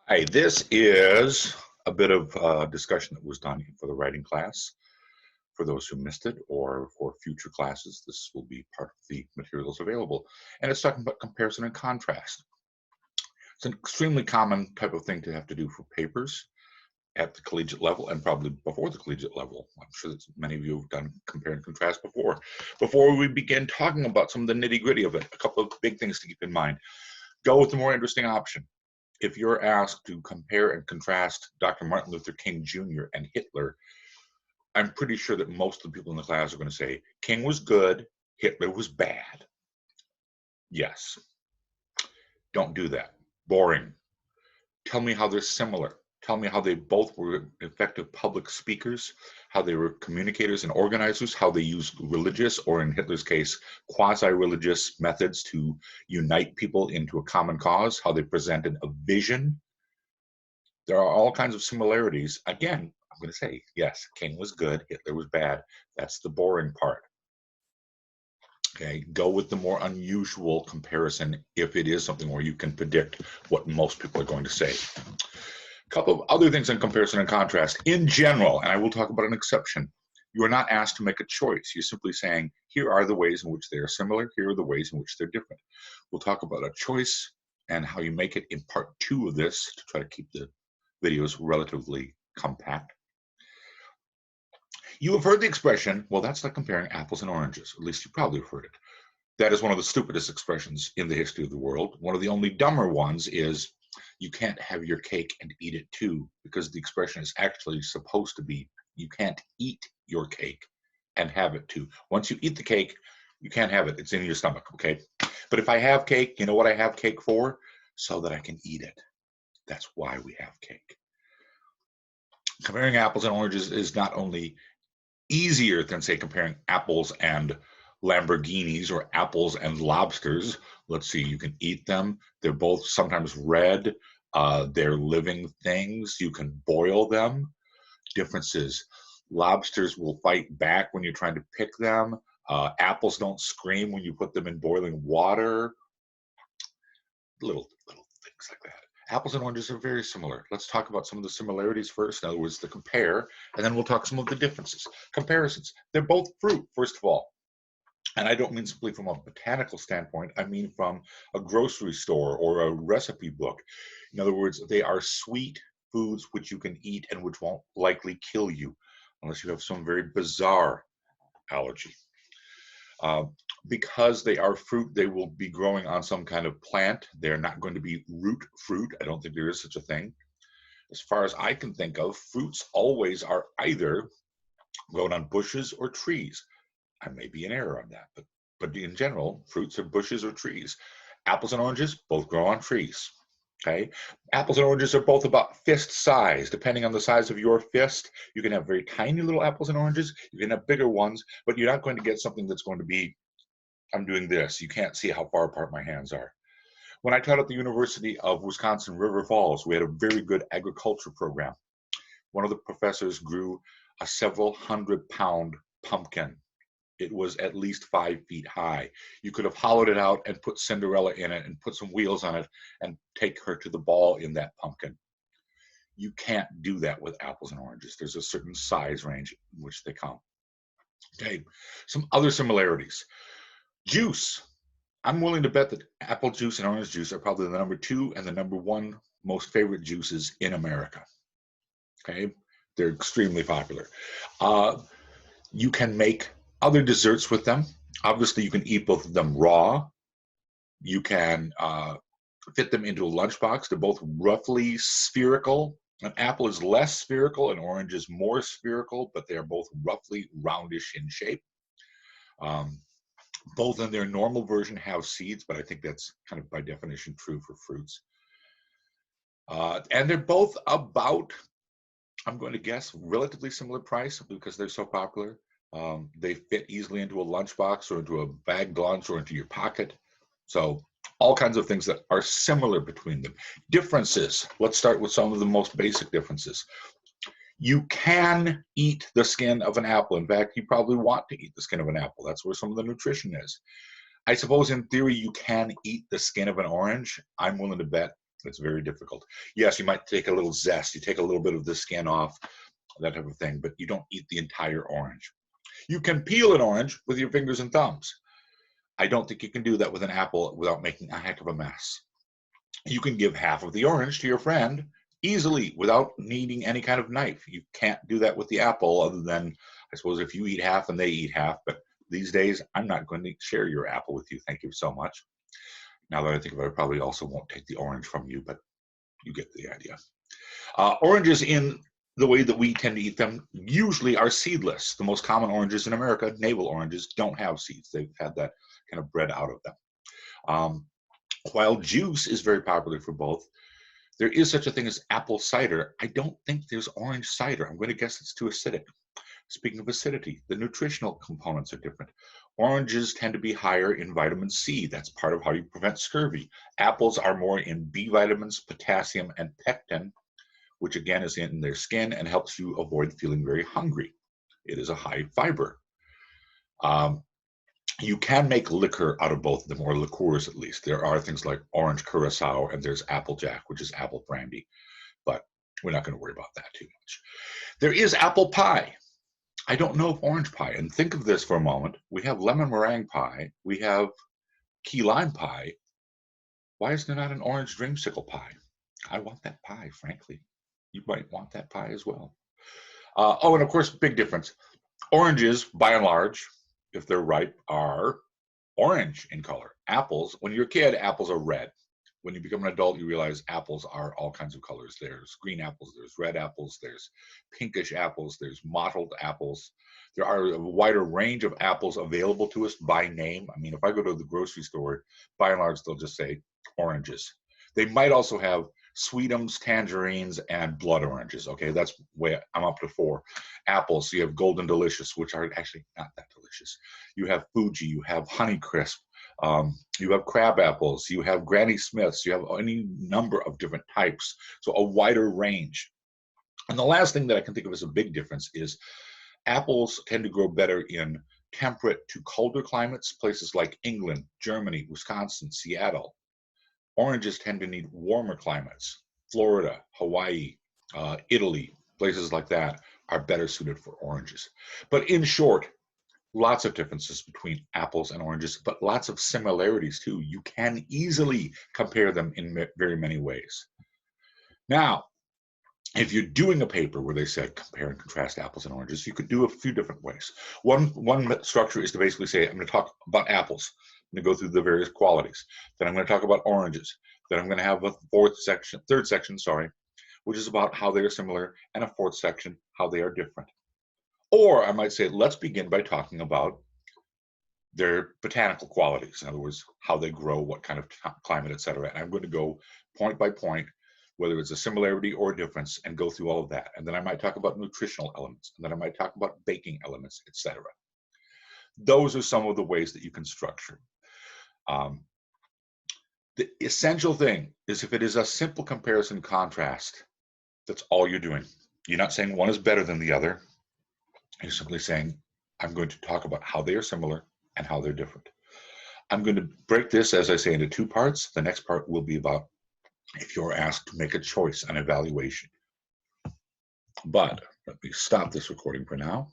Hi, this is a bit of discussion that was done for the writing class. For those who missed it or for future classes, this will be part of the materials available. And it's talking about comparison and contrast. It's an extremely common type of thing to have to do for papers at the collegiate level and probably before the collegiate level. I'm sure that many of you have done compare and contrast before. Before we begin talking about some of the nitty gritty of it, a couple of big things to keep in mind. Go with the more interesting option. If you're asked to compare and contrast Dr. Martin Luther King Jr. and Hitler, I'm pretty sure that most of the people in the class are going to say King was good, Hitler was bad. Yes. Don't do that. Boring. Tell me how they're similar. Tell me how they both were effective public speakers, how they were communicators and organizers, how they used religious, or in Hitler's case, quasi-religious methods to unite people into a common cause, how they presented a vision. There are all kinds of similarities. Again, I'm going to say, yes, King was good, Hitler was bad. That's the boring part. Okay, go with the more unusual comparison if it is something where you can predict what most people are going to say. A couple of other things in comparison and contrast. In general, and I will talk about an exception, you are not asked to make a choice. You're simply saying, here are the ways in which they are similar, here are the ways in which they're different. We'll talk about a choice and how you make it in part 2 of this to try to keep the videos relatively compact. You have heard the expression, well, that's like comparing apples and oranges. At least you probably have heard it. That is one of the stupidest expressions in the history of the world. One of the only dumber ones is, you can't have your cake and eat it too, because the expression is actually supposed to be, you can't eat your cake and have it too. Once you eat the cake, you can't have it. It's in your stomach, okay? But if I have cake, you know what I have cake for? So that I can eat it. That's why we have cake. Comparing apples and oranges is not only easier than, say, comparing apples and Lamborghinis or apples and lobsters. Let's see, you can eat them. They're both sometimes red. They're living things. You can boil them. Differences. Lobsters will fight back when you're trying to pick them. Apples don't scream when you put them in boiling water. Little things like that. Apples and oranges are very similar. Let's talk about some of the similarities first. In other words, the compare, and then we'll talk some of the differences. Comparisons. They're both fruit, first of all. And I don't mean simply from a botanical standpoint. I mean from a grocery store or a recipe book. In other words, they are sweet foods which you can eat and which won't likely kill you unless you have some very bizarre allergy. Because they are fruit, they will be growing on some kind of plant. They're not going to be root fruit. I don't think there is such a thing. As far as I can think of, fruits always are either grown on bushes or trees. I may be in error on that, but in general, fruits are bushes or trees. Apples and oranges both grow on trees. Okay, apples and oranges are both about fist size. Depending on the size of your fist, you can have very tiny little apples and oranges. You can have bigger ones, but you're not going to get something that's going to be, I'm doing this. You can't see how far apart my hands are. When I taught at the University of Wisconsin River Falls, we had a very good agriculture program. One of the professors grew a several 100-pound pumpkin. It was at least 5 feet high. You could have hollowed it out and put Cinderella in it and put some wheels on it and take her to the ball in that pumpkin. You can't do that with apples and oranges. There's a certain size range in which they come. Okay, some other similarities. Juice. I'm willing to bet that apple juice and orange juice are probably the number 2 and the number 1 most favorite juices in America. Okay, they're extremely popular. You can make other desserts with them. Obviously, you can eat both of them raw. You can fit them into a lunchbox. They're both roughly spherical. An apple is less spherical, an orange is more spherical, but they are both roughly roundish in shape. Both in their normal version have seeds, but I think that's kind of by definition true for fruits. And they're both about, I'm going to guess, relatively similar price because they're so popular. They fit easily into a lunchbox or into a bagged lunch or into your pocket. So all kinds of things that are similar between them. Differences. Let's start with some of the most basic differences. You can eat the skin of an apple. In fact, you probably want to eat the skin of an apple. That's where some of the nutrition is. I suppose in theory you can eat the skin of an orange. I'm willing to bet It's very difficult. Yes, you might take a little zest. You take a little bit of the skin off, that type of thing, but you don't eat the entire orange. You can peel an orange with your fingers and thumbs. I don't think you can do that with an apple without making a heck of a mess. You can give half of the orange to your friend easily without needing any kind of knife. You can't do that with the apple other than, I suppose, if you eat half and they eat half. But these days, I'm not going to share your apple with you. Thank you so much. Now that I think of it, I probably also won't take the orange from you, but you get the idea. Oranges in the way that we tend to eat them usually are seedless. The most common oranges in America, navel oranges, don't have seeds. They've had that kind of bred out of them. While juice is very popular for both, there is such a thing as apple cider. I don't think there's orange cider. I'm going to guess it's too acidic. Speaking of acidity, the nutritional components are different. Oranges tend to be higher in vitamin C. That's part of how you prevent scurvy. Apples are more in B vitamins, potassium, and pectin, which again is in their skin and helps you avoid feeling very hungry. It is a high fiber. You can make liquor out of both of them, or liqueurs at least. There are things like orange curacao, and there's Applejack, which is apple brandy, but we're not going to worry about that too much. There is apple pie. I don't know of orange pie, and think of this for a moment. We have lemon meringue pie. We have key lime pie. Why is there not an orange dreamsicle pie? I want that pie, frankly. You might want that pie as well. And of course, big difference. Oranges, by and large, if they're ripe, are orange in color. Apples, when you're a kid, apples are red. When you become an adult, you realize apples are all kinds of colors. There's green apples, there's red apples, there's pinkish apples, there's mottled apples. There are a wider range of apples available to us by name. I mean, if I go to the grocery store, by and large, they'll just say oranges. They might also have sweetums, tangerines, and blood oranges. Okay, that's way I'm up to 4. Apples, so you have Golden Delicious, which are actually not that delicious. You have Fuji, you have Honeycrisp, you have crab apples, you have Granny Smiths, you have any number of different types, so a wider range. And the last thing that I can think of as a big difference is apples tend to grow better in temperate to colder climates, places like England, Germany, Wisconsin, Seattle. Oranges tend to need warmer climates. Florida, Hawaii, Italy, places like that are better suited for oranges. But in short, lots of differences between apples and oranges, but lots of similarities too. You can easily compare them in very many ways. Now, if you're doing a paper where they said compare and contrast apples and oranges, you could do a few different ways. One structure is to basically say, I'm going to talk about apples. I'm going to go through the various qualities. Then I'm going to talk about oranges. Then I'm going to have a third section, which is about how they are similar, and a fourth section, how they are different. Or I might say, let's begin by talking about their botanical qualities. In other words, how they grow, what kind of climate, etc. And I'm going to go point by point, whether it's a similarity or a difference, and go through all of that. And then I might talk about nutritional elements, and then I might talk about baking elements, etc. Those are some of the ways that you can structure. The essential thing is if it is a simple comparison contrast, that's all you're doing. You're not saying one is better than the other. You're simply saying, I'm going to talk about how they are similar and how they're different. I'm going to break this, as I say, into 2 parts. The next part will be about if you're asked to make a choice, an evaluation. But let me stop this recording for now.